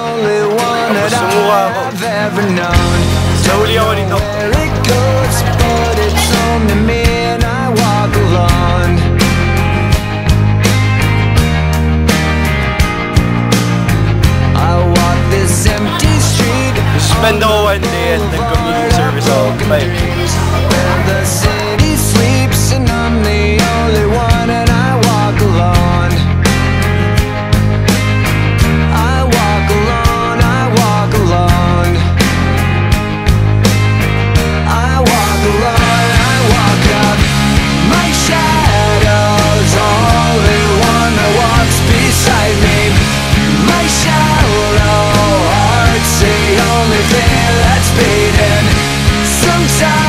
only one that I've ever known. Nahuli ako nito. Where it goes, but it's only me and I walk alone. I walk this empty street. Spend ako one day at nag-community service ako. Bye. Where the city sleeps and I'm the only one and I walk alone. I walk alone, I walk alone. I walk alone, I walk up. My shadow's only one that walks beside me. My shallow heart's the only thing that's beating. Sometimes